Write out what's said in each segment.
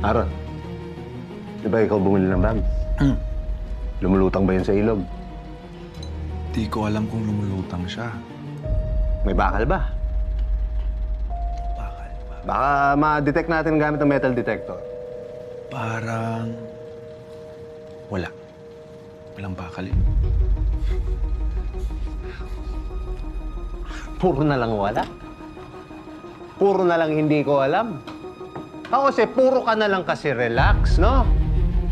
Aaron, di ba ikaw bumili ng bag? Lumulutang ba yun sa ilog? Di ko alam kung lumulutang siya. May bakal ba? Bakal ba? Baka ma-detect natin gamit ng metal detector. Parang... wala. Walang bakal eh. Puro na lang wala. Puro na lang hindi ko alam. Ako kasi puro ka na lang kasi relax, no?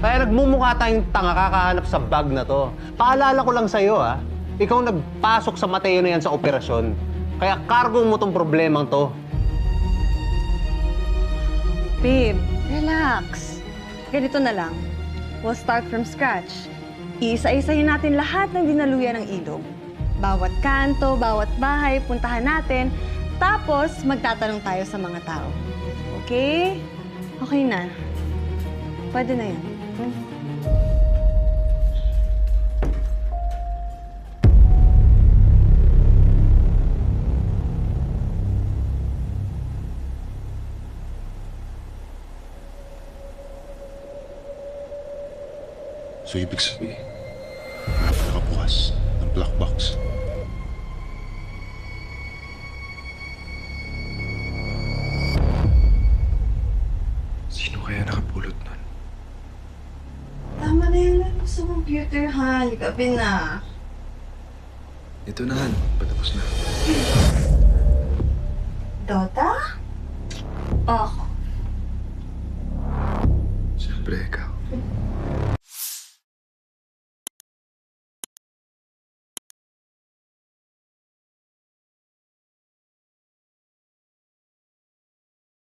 Kaya nagmumukha tayong tanga kakahanap sa bag na to. Paalala ko lang sa'yo, ha? Ikaw nagpasok sa Mateo na yan sa operasyon. Kaya cargo mo tong problemang to. Babe, relax. Ganito na lang. We'll start from scratch. Iisa-isahin natin lahat ng dinaluyan ng ilog. Bawat kanto, bawat bahay, puntahan natin. Tapos, magtatanong tayo sa mga tao. Okay? Okay na. Pwede na yan. So, ibig sabihin, nakabukas ng black box. Sino kaya nakapulot nun? Tama na yung laro sa computer, Han. Gabi na. Ito na, Han. Patapos na. Dota? Oh. Siyempre, ikaw.